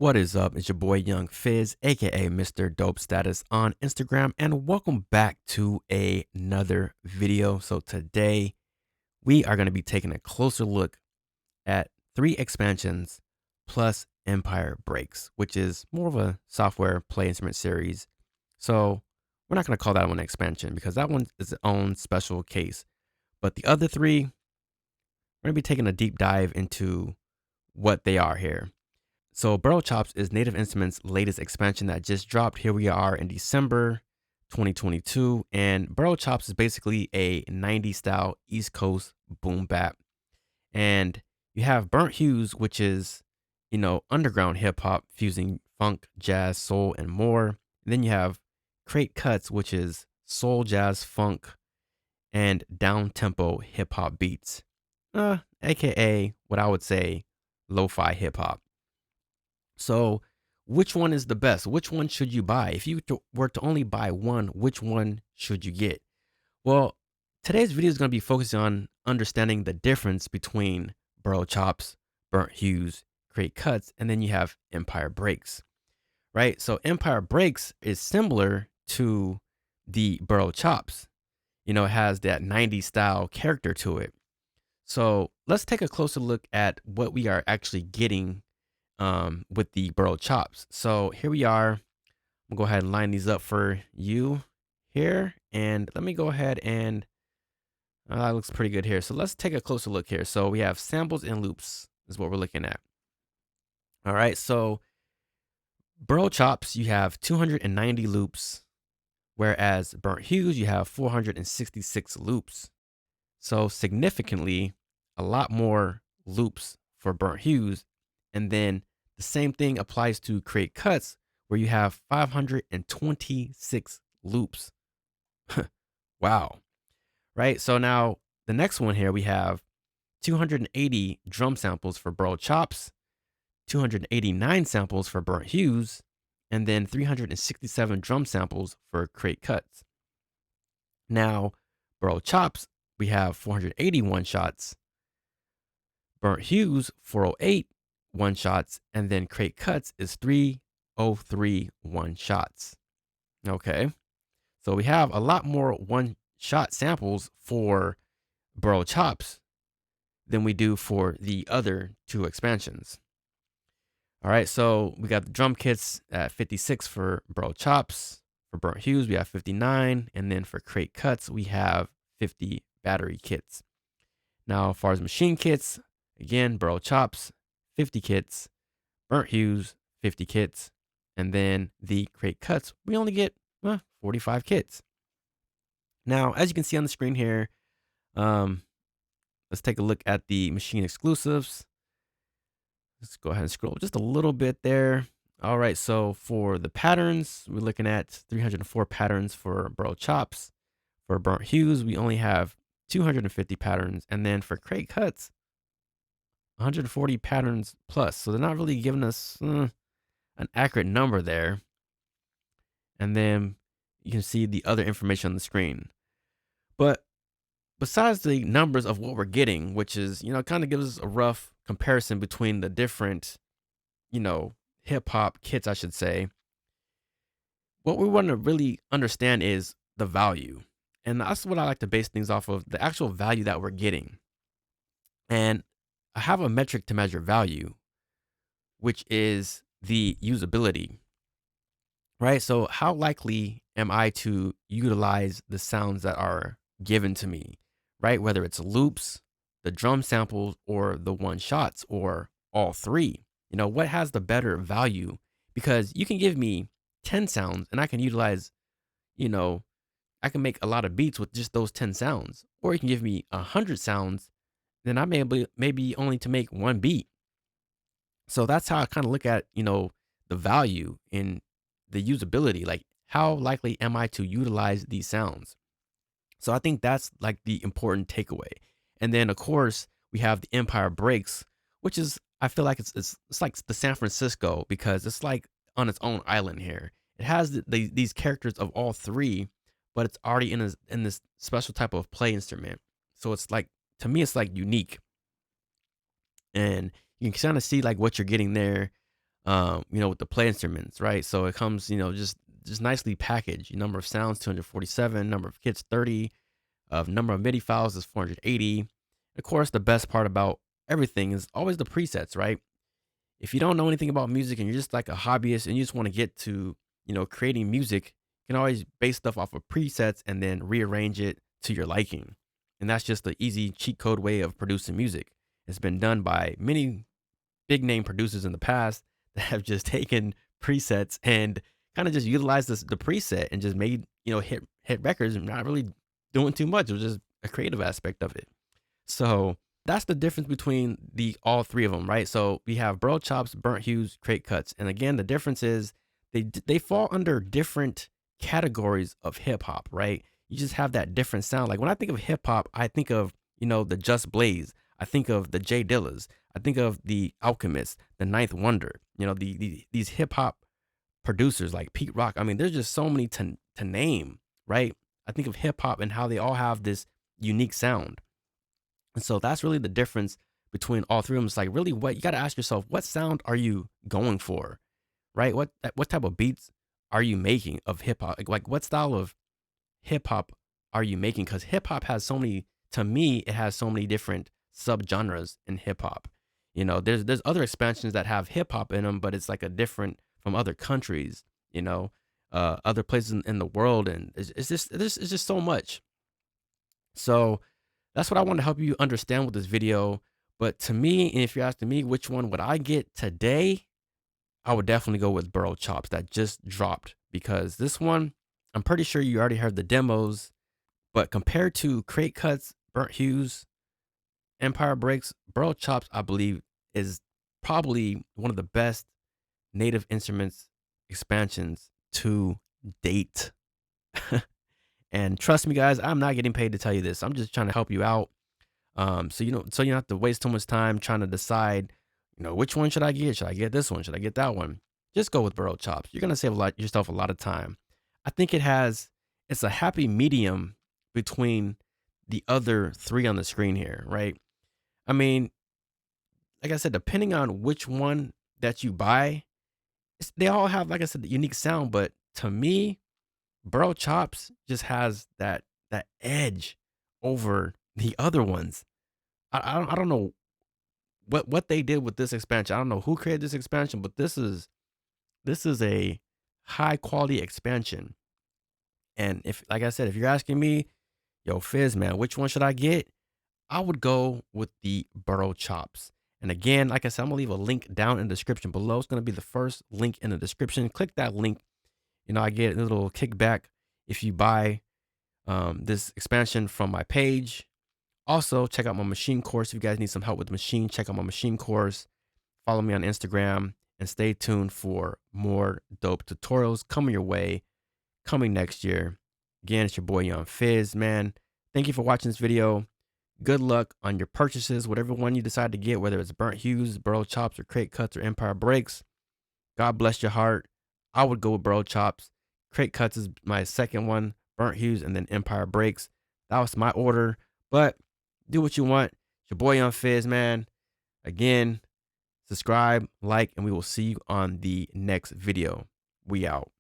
What is up? It's your boy Young Fizz, aka mr.dopestatus on Instagram, and welcome back to another video. So today we are going to be taking a closer look at 3 expansions plus Empire Breaks, which is more of a software play instrument series. So we're not going to call that one an expansion because that one is its own special case. But the other 3, we're going to be taking a deep dive into what they are here. So BOROUGH CHOPS is Native Instruments' latest expansion that just dropped. Here we are in December 2022, and BOROUGH CHOPS is basically a 90s style East Coast boom bap. And you have Burnt Hues, which is, underground hip hop fusing funk, jazz, soul, and more. And then you have Crate Cuts, which is soul, jazz, funk, and down tempo hip hop beats, aka what I would say lo-fi hip hop. So which one is the best? Which one should you buy? If you were to only buy one, which one should you get? Well, today's video is going to be focusing on understanding the difference between BOROUGH CHOPS, Burnt Hues, Crate Cuts, and then you have Empire Breaks, right? So Empire Breaks is similar to the BOROUGH CHOPS. It has that 90s style character to it. So let's take a closer look at what we are actually getting with the BOROUGH CHOPS. So here we are. We'll go ahead and line these up for you here. And let me go ahead and that looks pretty good here. So let's take a closer look here. So we have samples and loops is what we're looking at. All right. So BOROUGH CHOPS, you have 290 loops, whereas Burnt Hues, you have 466 loops. So significantly a lot more loops for Burnt Hues. And then the same thing applies to Crate Cuts, where you have 526 loops. Wow. Right. So now the next one here, we have 280 drum samples for BOROUGH CHOPS, 289 samples for Burnt Hues, and then 367 drum samples for Crate Cuts. Now, BOROUGH CHOPS, we have 481 shots, Burnt Hues, 408 one shots, and then Crate Cuts is 303 one shots. Okay. So we have a lot more one shot samples for BOROUGH CHOPS than we do for the other 2 expansions. All right. So we got the drum kits at 56 for BOROUGH CHOPS. For Burnt Hues, we have 59. And then for Crate Cuts, we have 50 battery kits. Now, as far as machine kits, again, BOROUGH CHOPS, 50 kits, Burnt Hues, 50 kits, and then the Crate Cuts, we only get 45 kits. Now, as you can see on the screen here, let's take a look at the machine exclusives. Let's go ahead and scroll just a little bit there. All right, so for the patterns, we're looking at 304 patterns for BOROUGH CHOPS. For Burnt Hues, we only have 250 patterns, and then for Crate Cuts, 140 patterns plus. So they're not really giving us an accurate number there. And then you can see the other information on the screen. But besides the numbers of what we're getting, which is, kind of gives us a rough comparison between the different, hip hop kits, I should say. What we want to really understand is the value. And that's what I like to base things off of, the actual value that we're getting. And I have a metric to measure value, which is the usability, right? So how likely am I to utilize the sounds that are given to me, right? Whether it's loops, the drum samples, or the one shots, or all 3, what has the better value? Because you can give me 10 sounds and I can utilize, I can make a lot of beats with just those 10 sounds, or you can give me 100 sounds, then I may be maybe only to make 1 beat. So that's how I kind of look at, the value in the usability. Like, how likely am I to utilize these sounds? So I think that's like the important takeaway. And then, of course, we have the Empire Breaks, which is, I feel like it's like the San Francisco, because it's like on its own island here. It has these characters of all 3, but it's already in this special type of play instrument. So it's like, to me, it's like unique. And you can kind of see like what you're getting there. with the play instruments, right? So it comes, just nicely packaged. Number of sounds 247, number of kits 30, of number of MIDI files is 480. Of course, the best part about everything is always the presets, right? If you don't know anything about music and you're just like a hobbyist and you just want to get to, creating music, you can always base stuff off of presets and then rearrange it to your liking. And that's just the easy cheat code way of producing music. It's been done by many big name producers in the past that have just taken presets and kind of just utilized the preset and just made, hit records and not really doing too much. It was just a creative aspect of it. So that's the difference between the all three of them, right? So we have Borough Chops, Burnt Hues, Crate Cuts. And again, the difference is they fall under different categories of hip hop, right? You just have that different sound. Like when I think of hip hop, I think of, the Just Blaze. I think of the J Dillas. I think of the Alchemist, the Ninth Wonder. These hip hop producers like Pete Rock. I mean, there's just so many to name, right? I think of hip hop and how they all have this unique sound. And so that's really the difference between all three of them. It's like really what you got to ask yourself, what sound are you going for, right? What type of beats are you making of hip hop? Like what style of hip hop are you making? Because hip hop has so many, to me, it has so many different subgenres in hip hop. There's other expansions that have hip hop in them, but it's like a different from other countries, other places in the world. And it's just so much. So that's what I want to help you understand with this video. But to me, and if you're asking me which one would I get today, I would definitely go with Borough Chops that just dropped, because this one, I'm pretty sure you already heard the demos, but compared to Crate Cuts, Burnt Hues, Empire Breaks, Borough Chops, I believe, is probably one of the best native instruments expansions to date. And trust me, guys, I'm not getting paid to tell you this. I'm just trying to help you out. So you don't have to waste too much time trying to decide, which one should I get? Should I get this one? Should I get that one? Just go with Borough Chops. You're gonna save yourself a lot of time. I think it's a happy medium between the other three on the screen here, right? I mean, like I said, depending on which one that you buy, they all have, like I said, the unique sound. But to me, Borough Chops just has that edge over the other ones. I don't know what they did with this expansion. I don't know who created this expansion, but this is a high quality expansion. And if, like I said, if you're asking me, yo, Fizz, man, which one should I get? I would go with the Borough Chops. And again, like I said, I'm gonna leave a link down in the description below. It's gonna be the first link in the description. Click that link. I get a little kickback if you buy this expansion from my page. Also, check out my machine course. If you guys need some help with the machine, check out my machine course. Follow me on Instagram and stay tuned for more dope tutorials coming your way, coming next year. Again, it's your boy Young Fizz, man. Thank you for watching this video. Good luck on your purchases, whatever one you decide to get, whether it's Burnt Hues, Borough Chops, or Crate Cuts, or Empire Breaks. God bless your heart. I would go with Borough Chops. Crate Cuts is my second one, Burnt Hues, and then Empire Breaks. That was my order, but do what you want. It's your boy Young Fizz, man. Again, subscribe, like, and we will see you on the next video. We out.